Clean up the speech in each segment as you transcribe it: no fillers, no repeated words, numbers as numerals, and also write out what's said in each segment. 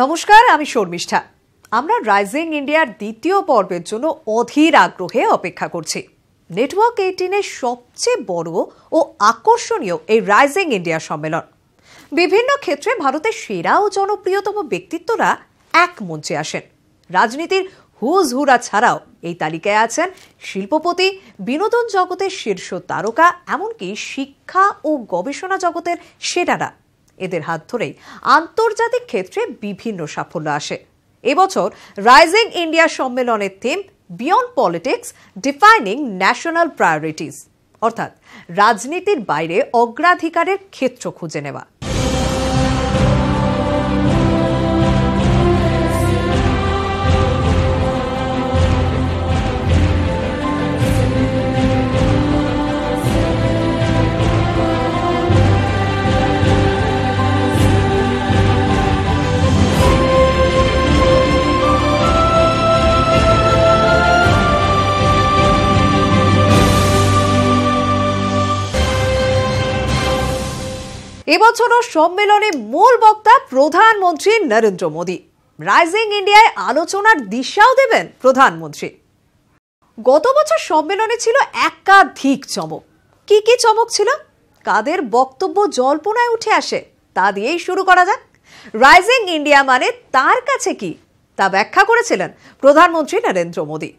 নমস্কার, আমি শর্মিষ্ঠা। আমরা রাইজিং ইন্ডিয়ার দ্বিতীয় পর্বের জন্য অধীর আগ্রহে অপেক্ষা করছি। নেটওয়ার্ক 18-এর সবচেয়ে বড় ও আকর্ষণীয় এই রাইজিং ইন্ডিয়া সম্মেলন। বিভিন্ন ক্ষেত্রে ভারতের সেরা ও জনপ্রিয়তম ব্যক্তিত্বরা এক মঞ্চে আসেন। রাজনীতির হুজ হুরা ছাড়াও এই তালিকায় আছেন শিল্পপতি, বিনোদন জগতের শীর্ষ তারকা, এমনকি শিক্ষা ও গবেষণা জগতের সেরারা। এদের হাত ধরেই আন্তর্জাতিক ক্ষেত্রে বিভিন্ন সাফল্য আসে। এবছর রাইজিং ইন্ডিয়া সম্মেলনের theme beyond politics, defining national priorities, অর্থাৎ রাজনীতির বাইরে অগ্রাধিকারের ক্ষেত্র খুঁজে নেওয়া। এবছরও সম্মেলনে মূল বক্তা প্রধানমন্ত্রী নরেন্দ্র মোদী। রাইজিং ইন্ডিয়ায় আলোচনার দিশাও দেবেন প্রধানমন্ত্রী। গত বছর সম্মেলনে ছিল একাধিক চমক। কি কি চমক ছিল, কাদের বক্তব্য জল্পনায় উঠে আসে, তা দিয়েই শুরু করা যাক। রাইজিং ইন্ডিয়া মানে তার কাছে কি, তা ব্যাখ্যা করেছিলেন প্রধানমন্ত্রী নরেন্দ্র মোদী।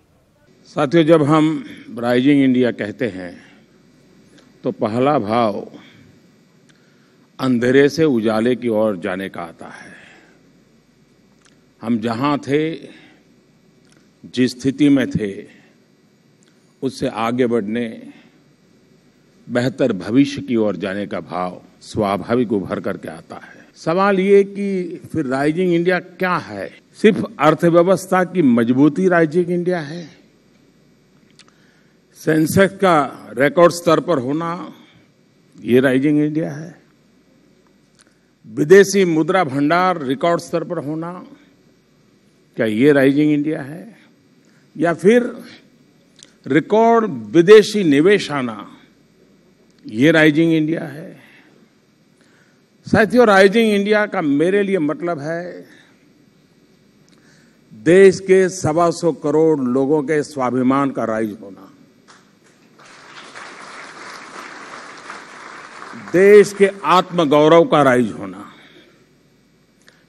साथियों, जब हम राइजिंग इंडिया कहते हैं तो पहला भाव अंधेरे से उजाले की ओर जाने का आता है। हम जहां थे, जिस स्थिति में थे, उससे आगे बढ़ने, बेहतर भविष्य की ओर जाने का भाव स्वाभाविक उभर करके आता है। सवाल ये कि फिर राइजिंग इंडिया क्या है? सिर्फ अर्थव्यवस्था की मजबूती राइजिंग इंडिया है? सेंसेक्स का रिकॉर्ड स्तर पर होना, ये राइजिंग इंडिया है? विदेशी मुद्रा भंडार रिकॉर्ड स्तर पर होना, क्या ये राइजिंग इंडिया है? या फिर रिकॉर्ड विदेशी निवेश आना, ये राइजिंग इंडिया है? साथियों, राइजिंग इंडिया का मेरे लिए मतलब है देश के 125 करोड़ लोगों के स्वाभिमान का राइज होना, देश के आत्मगौरव का राइज होना।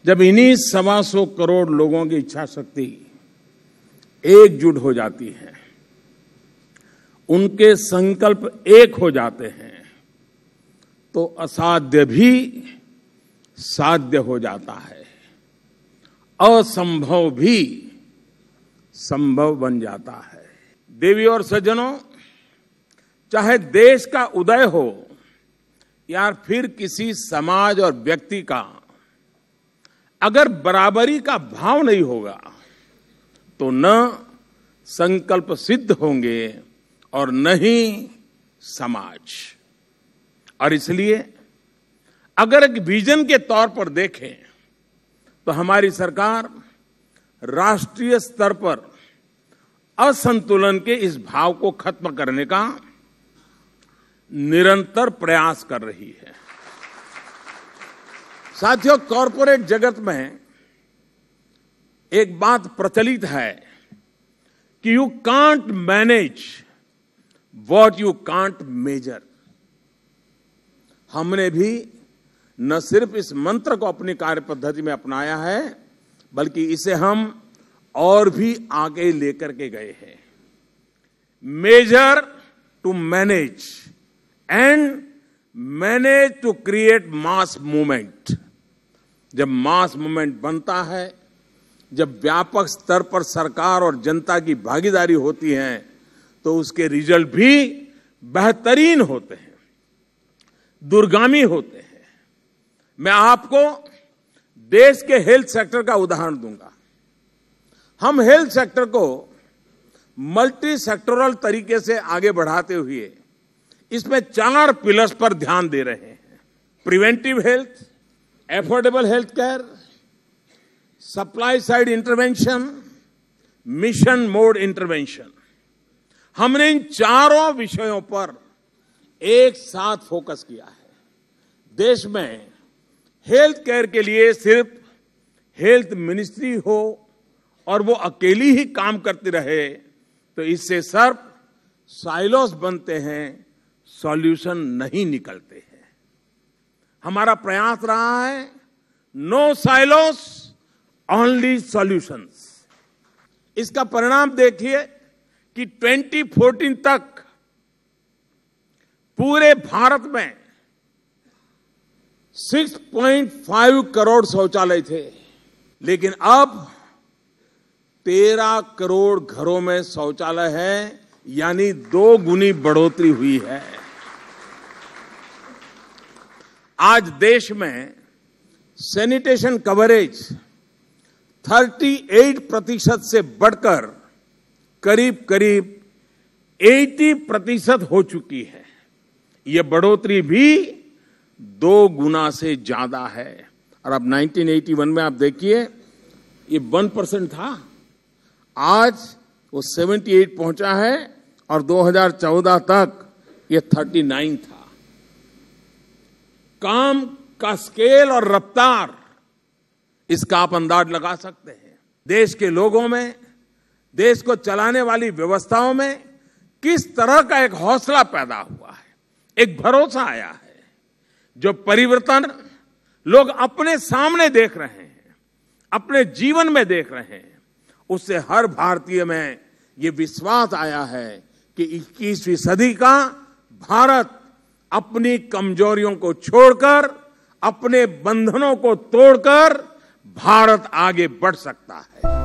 जब इन्हीं 125 करोड़ लोगों की इच्छा शक्ति एकजुट हो जाती है, उनके संकल्प एक हो जाते हैं, तो असाध्य भी साध्य हो जाता है, असंभव भी संभव बन जाता है। देवी और सज्जनों, चाहे देश का उदय हो या फिर किसी समाज और व्यक्ति का, अगर बराबरी का भाव नहीं होगा तो न संकल्प सिद्ध होंगे और न ही समाज। और इसलिए अगर एक विजन के तौर पर देखें तो हमारी सरकार राष्ट्रीय स्तर पर असंतुलन के इस भाव को खत्म करने का निरंतर प्रयास कर रही है। साथियों, कॉरपोरेट जगत में एक बात प्रचलित है कि you can't manage what you can't measure. हमने भी न सिर्फ इस मंत्र को अपनी कार्य पद्धति में अपनाया है, बल्कि इसे हम और भी आगे लेकर के गए हैं। Measure to manage and manage to create mass movement. जब मास मूवमेंट बनता है, जब व्यापक स्तर पर सरकार और जनता की भागीदारी होती है, तो उसके रिजल्ट भी बेहतरीन होते हैं, दूरगामी होते हैं। मैं आपको देश के हेल्थ सेक्टर का उदाहरण दूंगा। हम हेल्थ सेक्टर को मल्टी सेक्टोरल तरीके से आगे बढ़ाते हुए इसमें 4 पिलर्स पर ध्यान दे रहे हैं। Preventive health, affordable health care, supply side intervention, mission mode intervention. हमने इन 4 विषयों पर एक साथ फोकस किया है। देश में हेल्थ केयर के लिए सिर्फ हेल्थ मिनिस्ट्री हो और वो अकेली ही काम करती रहे तो इससे सिर्फ साइलोस बनते हैं, सॉल्यूशन नहीं निकलते हैं। हमारा प्रयास रहा है नो साइलोस ओनली सॉल्यूशंस। इसका परिणाम देखिए कि 2014 तक पूरे भारत में 6.5 करोड़ शौचालय थे, लेकिन अब 13 करोड़ घरों में शौचालय है, यानी 2 गुनी बढ़ोतरी हुई है। आज देश में सैनिटेशन कवरेज 38% से बढ़कर करीब करीब 80% हो चुकी है। यह बढ़ोतरी भी 2 गुना से ज्यादा है। और अब 1981 में आप देखिए ये 1% था, आज वो 78 पहुंचा है और 2014 तक ये 39 था। काम का स्केल और रफ्तार, इसका आप अंदाज लगा सकते हैं। देश के लोगों में, देश को चलाने वाली व्यवस्थाओं में किस तरह का एक हौसला पैदा हुआ है, एक भरोसा आया है। जो परिवर्तन लोग अपने सामने देख रहे हैं, अपने जीवन में देख रहे हैं, उससे हर भारतीय में ये विश्वास आया है कि 21वीं सदी का भारत अपनी कमजोरियों को छोड़कर, अपने बंधनों को तोड़कर भारत आगे बढ़ सकता है।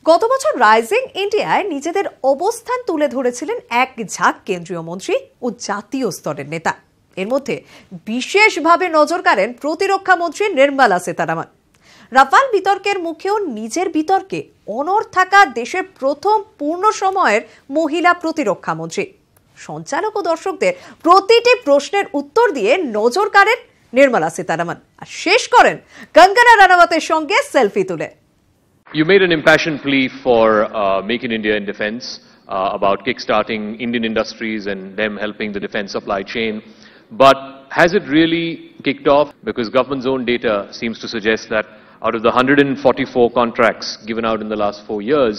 গত বছর রাইজিং ইন্ডিয়ায় নিজেদের অবস্থান তুলে ধরেছিলেন এক ঝাঁক কেন্দ্রীয় মন্ত্রী ও জাতীয় স্তরের নেতা। এর মধ্যে বিশেষভাবে নজর কাড়েন প্রতিরক্ষা মন্ত্রী নির্মলা সীতারামন। রাফাল বিতর্কের মুখেও নিজের বিতর্কে অনড় থাকা দেশের প্রথম পূর্ণ সময়ের মহিলা প্রতিরক্ষা মন্ত্রী। সঞ্চালক ও দর্শকদের প্রতিটি প্রশ্নের উত্তর দিয়ে নজর কাড়েন নির্মলা সীতারামন আর শেষ করেন কঙ্গনা রানাওয়াতের সঙ্গে সেলফি তুলে। You made an impassioned plea for Make in India in defense, about kickstarting Indian industries and them helping the defense supply chain. But has it really kicked off? Because government's own data seems to suggest that out of the 144 contracts given out in the last 4 years,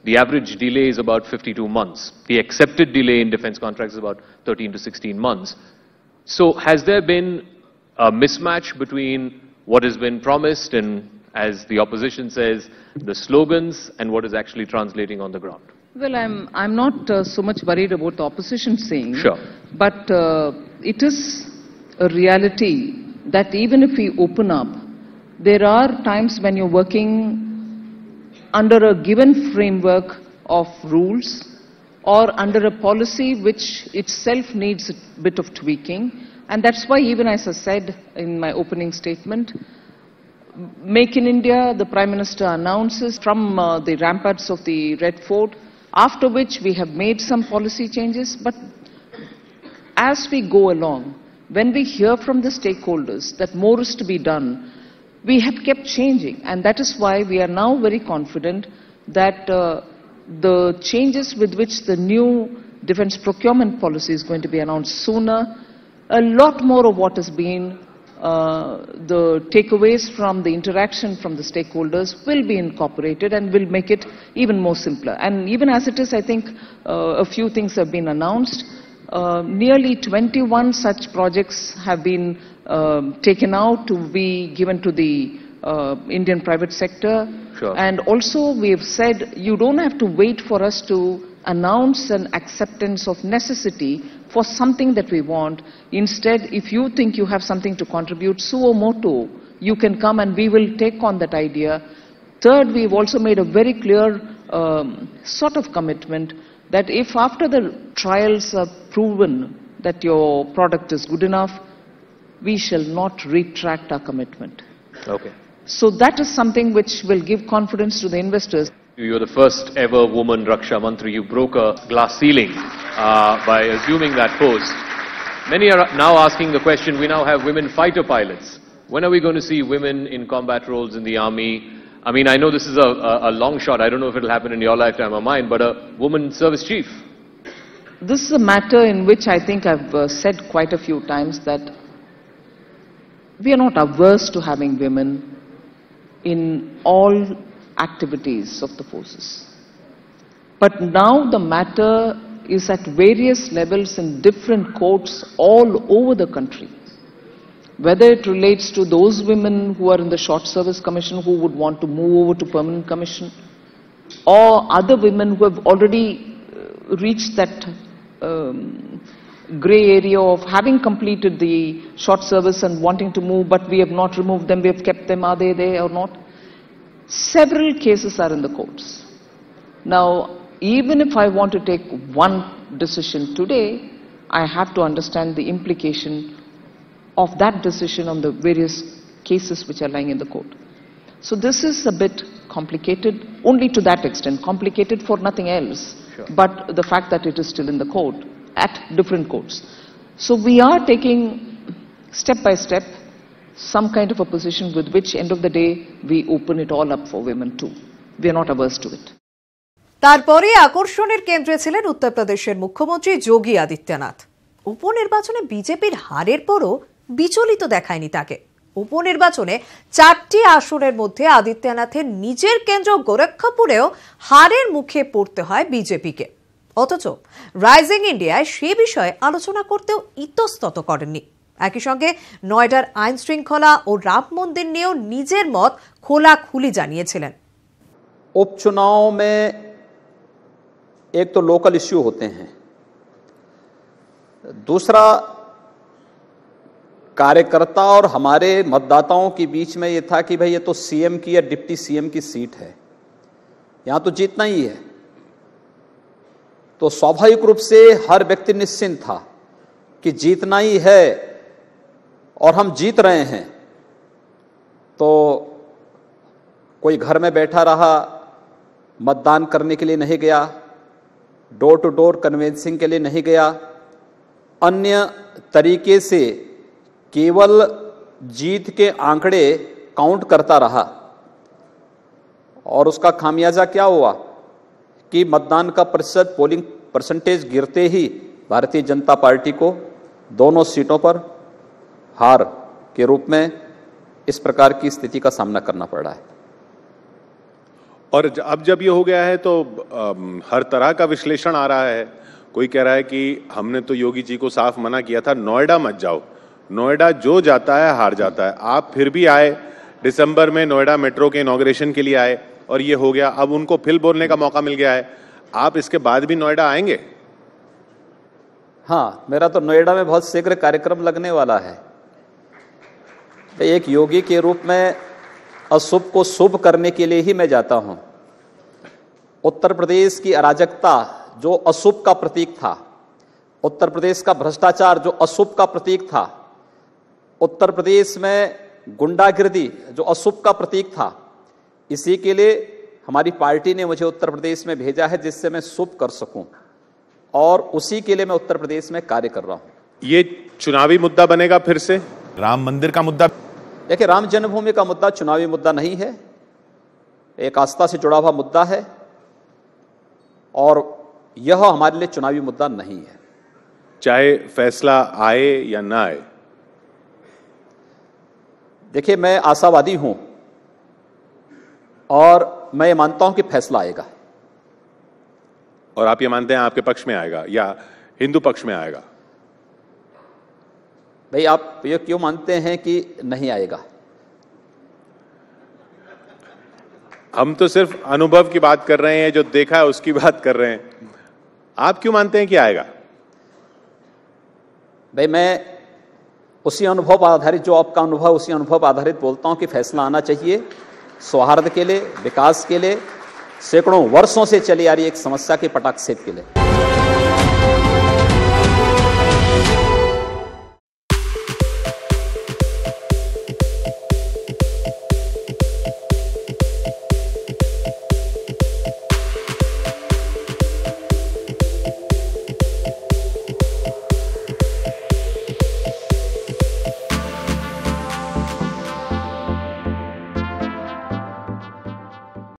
the average delay is about 52 months. The accepted delay in defense contracts is about 13 to 16 months. So has there been a mismatch between what has been promised and, as the opposition says, the slogans and what is actually translating on the ground? Well, I'm not so much worried about the opposition saying, Sure. But it is a reality that even if we open up, there are times when you're working under a given framework of rules or under a policy which itself needs a bit of tweaking. And that's why, even as I said in my opening statement, Make in India, the Prime Minister announces from the ramparts of the Red Fort, after which we have made some policy changes. But as we go along, when we hear from the stakeholders that more is to be done, we have kept changing. And that is why we are now very confident that the changes with which the new defense procurement policy is going to be announced sooner, a lot more of what has been the takeaways from the interaction from the stakeholders will be incorporated and will make it even more simpler. And even as it is, I think a few things have been announced. Nearly 21 such projects have been taken out to be given to the Indian private sector. Sure. And also we have said you don't have to wait for us to announce an acceptance of necessity for something that we want. Instead, if you think you have something to contribute, suo motu, you can come and we will take on that idea. Third, we've also made a very clear sort of commitment that if after the trials are proven that your product is good enough, we shall not retract our commitment. Okay. So that is something which will give confidence to the investors. You're the first ever woman Raksha Mantri. You broke a glass ceiling by assuming that post. Many are now asking the question, we now have women fighter pilots. When are we going to see women in combat roles in the army? I mean, I know this is a long shot. I don't know if it will happen in your lifetime or mine, but a woman service chief. This is a matter in which I think I've said quite a few times that we are not averse to having women in all activities of the forces. But now the matter is at various levels in different courts all over the country. Whether it relates to those women who are in the short service commission who would want to move over to permanent commission, or other women who have already reached that grey area of having completed the short service and wanting to move, but we have not removed them, we have kept them, are they there or not? Several cases are in the courts. Now, even if I want to take one decision today, I have to understand the implication of that decision on the various cases which are lying in the court. So this is a bit complicated, only to that extent, complicated for nothing else, sure, but the fact that it is still in the court, at different courts. So we are taking step by step some kind of a position with which end of the day we open it all up for women too. We are not averse to it. তারপরে আকর্ষণের কেন্দ্রে ছিলেন উত্তরপ্রদেশের মুখ্যমন্ত্রী যোগী আদিত্যনাথ। উপনির্বাচনে বিজেপির হারের পরও বিচলিত দেখায়নি তাকে। উপনির্বাচনে 4টি আসনের মধ্যে আদিত্যনাথের নিজের কেন্দ্র গোরক্ষপুরেও হারের মুখে পড়তে হয় বিজেপিকে। অথচ রাইজিং ইন্ডিয়ায় সে বিষয়ে আলোচনা করতেও ইতস্তত করেননি। একই সঙ্গে নয়ডার আইন শৃঙ্খলা ও রাম মন্দির নিয়েও নিজের মত খোলাখুলি জানিয়েছিলেন। उपचुनाव में एक तो लोकल इश्यू होते हैं, दूसरा कार्यकर्ता और हमारे मतदाताओं के बीच में ये था कि भाई ये तो सीएम की या डिप्टी सीएम की सीट है, यहां तो जीतना ही है। तो स्वाभाविक रूप से हर व्यक्ति निश्चिंत था कि जीतना ही है और हम जीत रहे हैं। तो कोई घर में बैठा रहा, मतदान करने के लिए नहीं गया, डोर टू डोर कन्वेंसिंग के लिए नहीं गया, अन्य तरीके से केवल जीत के आंकड़े काउंट करता रहा। और उसका खामियाजा क्या हुआ कि मतदान का प्रतिशत, पोलिंग परसेंटेज गिरते ही भारतीय जनता पार्टी को दोनों सीटों पर हार के रूप में इस प्रकार की स्थिति का सामना करना पड़ा है। और अब जब ये हो गया है तो हर तरह का विश्लेषण आ रहा है। कोई कह रहा है कि हमने तो योगी जी को साफ मना किया था, नोएडा मत जाओ, नोएडा जो जाता है हार जाता है। आप फिर भी आए, दिसंबर में नोएडा मेट्रो के इनॉग्रेशन के लिए आए और ये हो गया। अब उनको फिर बोलने का मौका मिल गया है, आप इसके बाद भी नोएडा आएंगे? हाँ, मेरा तो नोएडा में बहुत शीघ्र कार्यक्रम लगने वाला है। एक योगी के रूप में अशुभ को शुभ करने के लिए ही मैं जाता हूं। उत्तर प्रदेश की अराजकता जो अशुभ का प्रतीक था, उत्तर प्रदेश का भ्रष्टाचार जो अशुभ का प्रतीक था, उत्तर प्रदेश में गुंडागिर्दी जो अशुभ का प्रतीक था, इसी के लिए हमारी पार्टी ने मुझे उत्तर प्रदेश में भेजा है जिससे मैं शुभ कर सकूं, और उसी के लिए मैं उत्तर प्रदेश में कार्य कर रहा हूं। ये चुनावी मुद्दा बनेगा फिर से? राम मंदिर का मुद्दा? देखिए, राम जन्मभूमि का मुद्दा चुनावी मुद्दा नहीं है, एक आस्था से जुड़ा हुआ मुद्दा है और यह हमारे लिए चुनावी मुद्दा नहीं है। चाहे फैसला आए या ना आए? देखिए, मैं आशावादी हूं और मैं ये मानता हूं कि फैसला आएगा। और आप ये मानते हैं आपके पक्ष में आएगा या हिंदू पक्ष में आएगा? भाई, आप ये क्यों मानते हैं कि नहीं आएगा? हम तो सिर्फ अनुभव की बात कर रहे हैं, जो देखा है उसकी बात कर रहे हैं। आप क्यों मानते हैं कि आएगा? भाई, मैं उसी अनुभव आधारित, जो आपका अनुभव, उसी अनुभव आधारित बोलता हूं कि फैसला आना चाहिए। सौहार्द के लिए, विकास के लिए, सैकड़ों वर्षों से चली आ रही एक समस्या के पटाक्षेप के लिए।